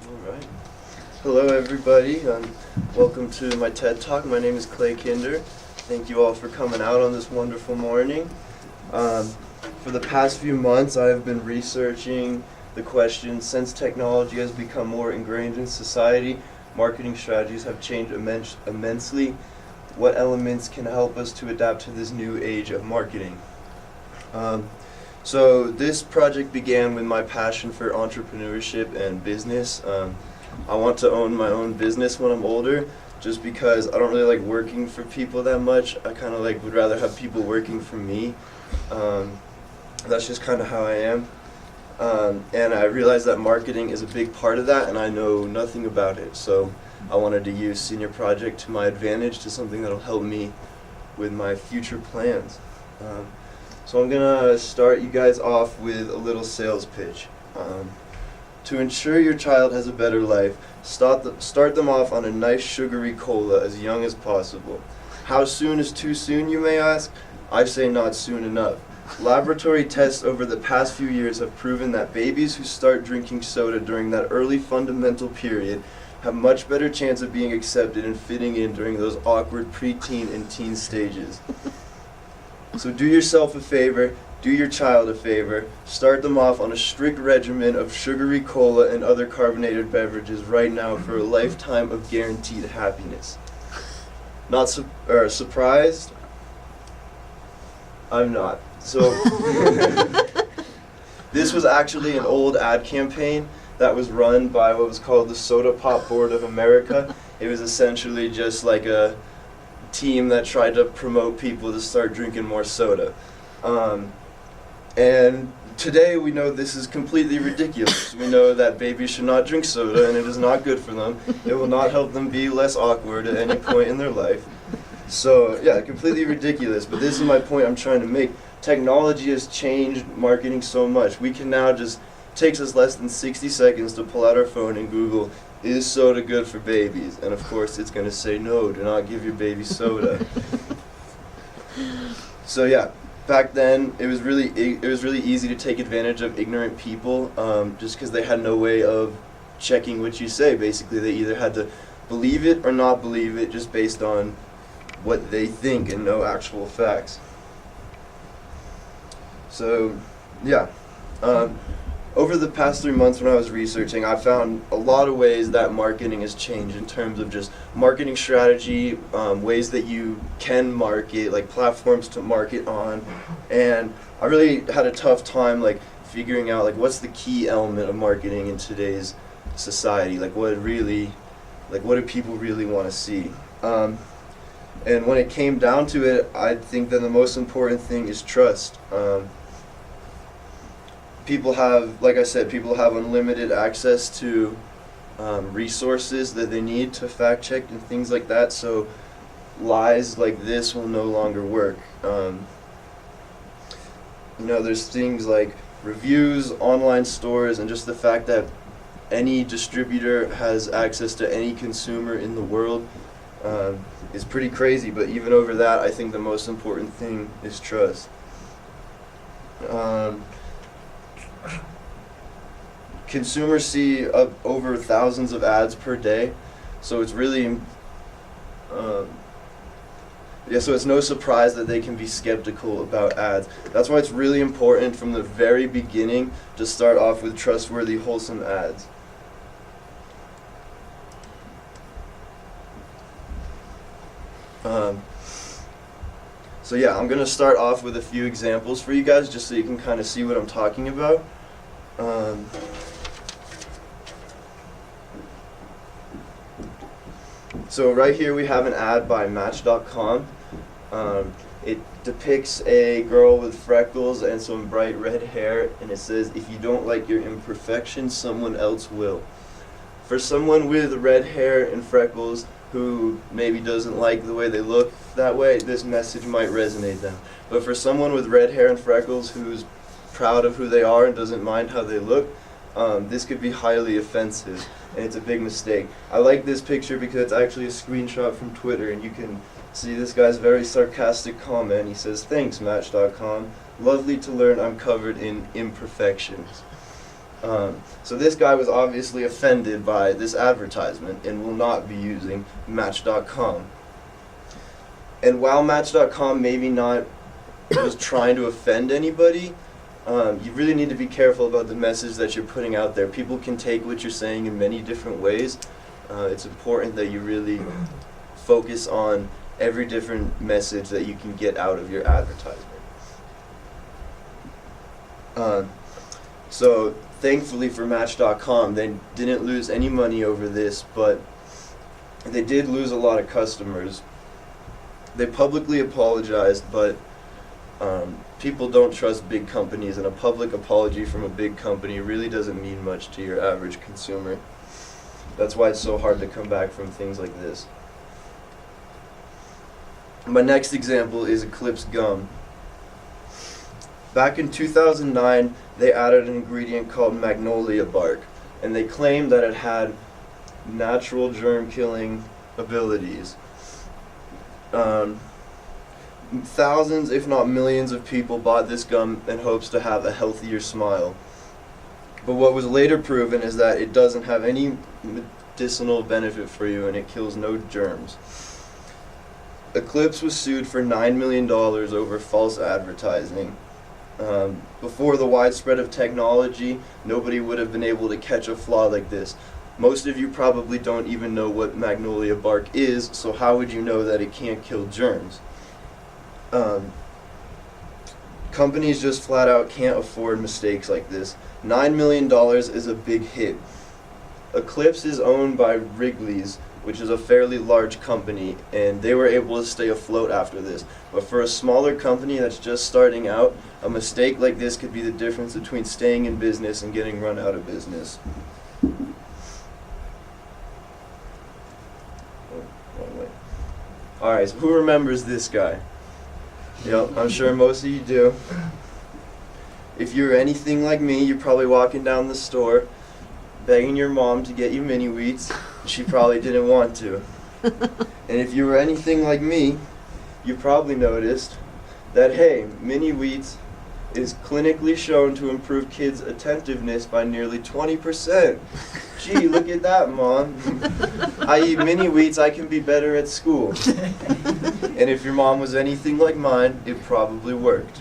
Alright. Hello everybody, welcome to my TED Talk. My name is Clay Kinder. Thank you all for coming out on this wonderful morning. For the past few months I have been researching the question, since technology has become more ingrained in society, marketing strategies have changed immensely. What elements can help us to adapt to this new age of marketing? So this project began with my passion for entrepreneurship and business. I want to own my own business when I'm older, just because I don't really like working for people that much. I kind of would rather have people working for me. That's just kind of how I am. And I realized that marketing is a big part of that, and I know nothing about it. So I wanted to use senior project to my advantage, to something that'll help me with my future plans. So I'm gonna start you guys off with a little sales pitch. To ensure your child has a better life, start them off on a nice sugary cola as young as possible. How soon is too soon, you may ask? I say not soon enough. Laboratory tests over the past few years have proven that babies who start drinking soda during that early fundamental period have much better chance of being accepted and fitting in during those awkward preteen and teen stages. So do yourself a favor, do your child a favor, start them off on a strict regimen of sugary cola and other carbonated beverages right now for a lifetime of guaranteed happiness. Not surprised? I'm not. So this was actually an old ad campaign that was run by what was called the Soda Pop Board of America. It was essentially just like a team that tried to promote people to start drinking more soda. And today we know this is completely ridiculous. We know that babies should not drink soda, and it is not good for them. It will not help them be less awkward at any point in their life. So yeah, completely ridiculous, but this is my point I'm trying to make. Technology has changed marketing so much. We can now just, takes us less than 60 seconds to pull out our phone and Google, is soda good for babies? And of course it's going to say no, do not give your baby soda. So yeah, back then it was really easy to take advantage of ignorant people, just because they had no way of checking what you say. Basically they either had to believe it or not believe it, just based on what they think and no actual facts. So yeah, over the past 3 months when I was researching, I found a lot of ways that marketing has changed in terms of just marketing strategy, ways that you can market, like platforms to market on. And I really had a tough time figuring out what's the key element of marketing in today's society, what do people really want to see. And when it came down to it, I think that the most important thing is trust. People have, like I said, people have unlimited access to resources that they need to fact check and things like that, so lies like this will no longer work. There's things like reviews, online stores, and just the fact that any distributor has access to any consumer in the world is pretty crazy, but even over that, I think the most important thing is trust. Consumers see over thousands of ads per day, so it's really so it's no surprise that they can be skeptical about ads. That's why it's really important from the very beginning to start off with trustworthy, wholesome ads. So yeah, I'm going to start off with a few examples for you guys, just so you can kind of see what I'm talking about. So right here we have an ad by Matchcom. It depicts a girl with freckles and some bright red hair, and it says, "If you don't like your imperfections, someone else will." For someone with red hair and freckles who maybe doesn't like the way they look that way, this message might resonate them. But for someone with red hair and freckles who's proud of who they are and doesn't mind how they look, this could be highly offensive, and it's a big mistake. I like this picture because it's actually a screenshot from Twitter, and you can see this guy's very sarcastic comment. He says, "Thanks, Match.com. Lovely to learn I'm covered in imperfections." So this guy was obviously offended by this advertisement and will not be using Match.com. And while Match.com maybe not was trying to offend anybody, you really need to be careful about the message that you're putting out there. People can take what you're saying in many different ways. It's important that you really focus on every different message that you can get out of your advertisement. So thankfully for Match.com, they didn't lose any money over this, but they did lose a lot of customers. They publicly apologized, but people don't trust big companies, and a public apology from a big company really doesn't mean much to your average consumer. That's why it's so hard to come back from things like this. My next example is Eclipse Gum. Back in 2009, they added an ingredient called magnolia bark, and they claimed that it had natural germ-killing abilities. Thousands, if not millions, of people bought this gum in hopes to have a healthier smile. But what was later proven is that it doesn't have any medicinal benefit for you, and it kills no germs. Eclipse was sued for $9 million over false advertising. Before the widespread of technology, nobody would have been able to catch a flaw like this. Most of you probably don't even know what magnolia bark is, so how would you know that it can't kill germs? Companies just flat out can't afford mistakes like this. $9 million is a big hit. Eclipse is owned by Wrigley's, which is a fairly large company, and they were able to stay afloat after this. But for a smaller company that's just starting out, a mistake like this could be the difference between staying in business and getting run out of business. Alright, so who remembers this guy? Yep, I'm sure most of you do. If you're anything like me, you're probably walking down the store begging your mom to get you mini wheats. She probably didn't want to. And if you were anything like me, you probably noticed that, hey, mini wheats is clinically shown to improve kids' attentiveness by nearly 20%. Gee, look at that, Mom. I eat mini wheats, I can be better at school. And if your mom was anything like mine, it probably worked.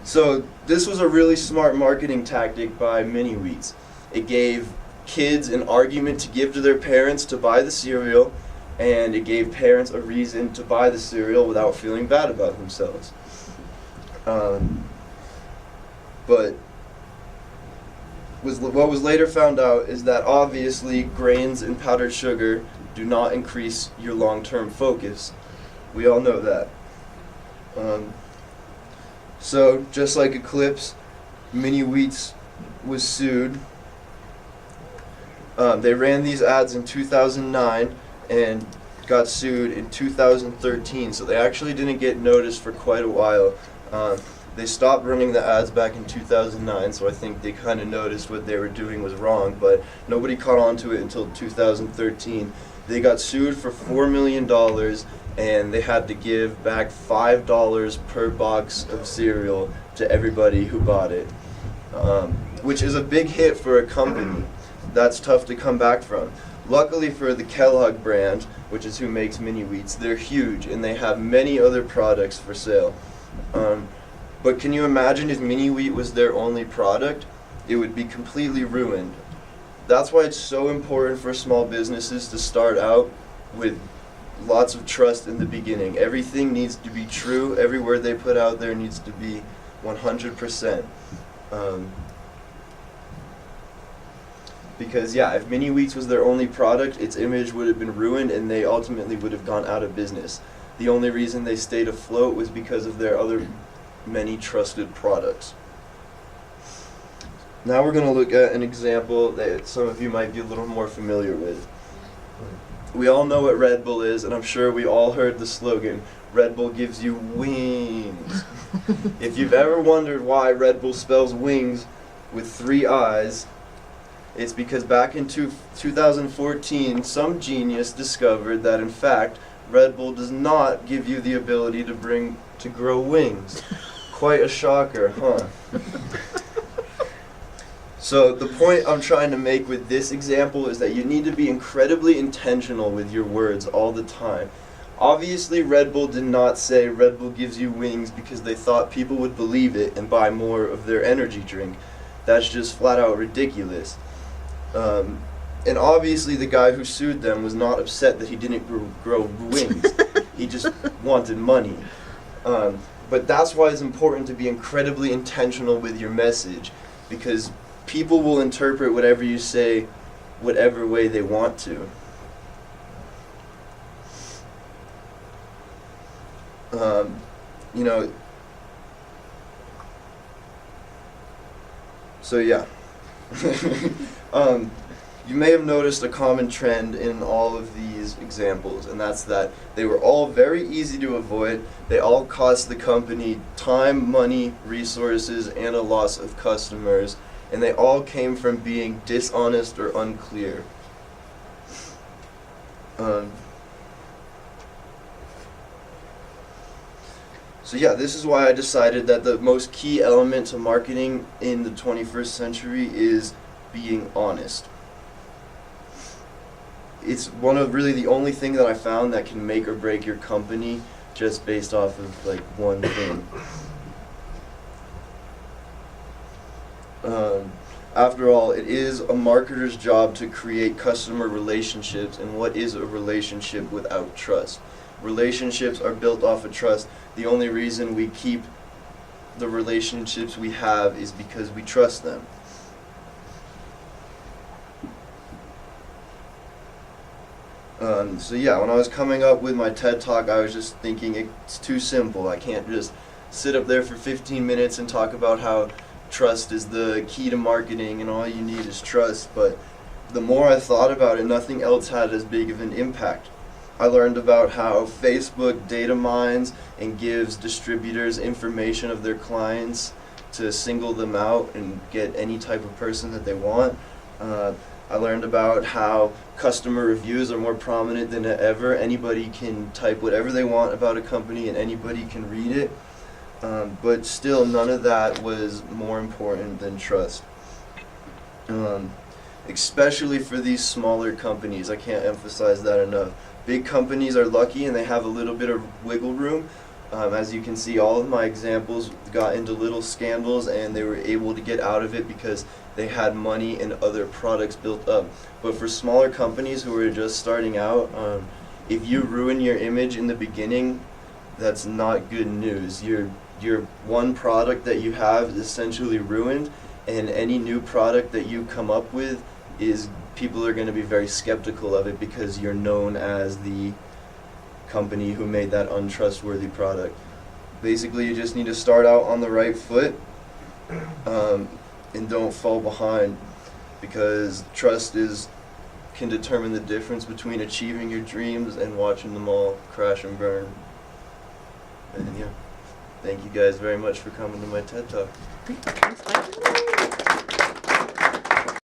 So this was a really smart marketing tactic by mini wheats. It gave kids an argument to give to their parents to buy the cereal, and it gave parents a reason to buy the cereal without feeling bad about themselves. But what was later found out is that obviously grains and powdered sugar do not increase your long-term focus. We all know that. So just like Eclipse, mini wheats was sued. They ran these ads in 2009 and got sued in 2013, so they actually didn't get noticed for quite a while. They stopped running the ads back in 2009, so I think they kind of noticed what they were doing was wrong, but nobody caught on to it until 2013. They got sued for $4 million, and they had to give back $5 per box of cereal to everybody who bought it, which is a big hit for a company. That's tough to come back from. Luckily for the Kellogg brand, which is who makes mini wheats, they're huge and they have many other products for sale. But can you imagine if mini wheat was their only product? It would be completely ruined. That's why it's so important for small businesses to start out with lots of trust in the beginning. Everything needs to be true. Every word they put out there needs to be 100%. Because yeah, if mini wheats was their only product, its image would have been ruined and they ultimately would have gone out of business. The only reason they stayed afloat was because of their other many trusted products. Now we're going to look at an example that some of you might be a little more familiar with. We all know what Red Bull is, and I'm sure we all heard the slogan, Red Bull gives you wings. If you've ever wondered why Red Bull spells wings with 3 I's, it's because back in 2014, some genius discovered that in fact, Red Bull does not give you the ability to grow wings. Quite a shocker, huh? So the point I'm trying to make with this example is that you need to be incredibly intentional with your words all the time. Obviously, Red Bull did not say Red Bull gives you wings because they thought people would believe it and buy more of their energy drink. That's just flat out ridiculous. And obviously the guy who sued them was not upset that he didn't grow wings. He just wanted money. But that's why it's important to be incredibly intentional with your message, because people will interpret whatever you say whatever way they want to. You know, so yeah. You may have noticed a common trend in all of these examples, and that's that they were all very easy to avoid. They all cost the company time, money, resources, and a loss of customers, and they all came from being dishonest or unclear. So yeah, this is why I decided that the most key element to marketing in the 21st century is being honest. It's one of really the only thing that I found that can make or break your company just based off of like one thing. After all, it is a marketer's job to create customer relationships, and what is a relationship without trust? Relationships are built off of trust. The only reason we keep the relationships we have is because we trust them. So yeah, when I was coming up with my TED Talk, I was just thinking it's too simple. I can't just sit up there for 15 minutes and talk about how trust is the key to marketing and all you need is trust. But the more I thought about it, nothing else had as big of an impact. I learned about how Facebook data mines and gives distributors information of their clients to single them out and get any type of person that they want. I learned about how customer reviews are more prominent than ever. Anybody can type whatever they want about a company and anybody can read it. But still, none of that was more important than trust. Especially for these smaller companies. I can't emphasize that enough. Big companies are lucky and they have a little bit of wiggle room. As you can see, all of my examples got into little scandals and they were able to get out of it because they had money and other products built up. But for smaller companies who are just starting out, if you ruin your image in the beginning, that's not good news. Your one product that you have is essentially ruined, and any new product that you come up with is people are going to be very skeptical of it because you're known as the company who made that untrustworthy product. Basically, you just need to start out on the right foot and don't fall behind, because trust can determine the difference between achieving your dreams and watching them all crash and burn. And yeah, thank you guys very much for coming to my TED Talk. Thanks, Mike.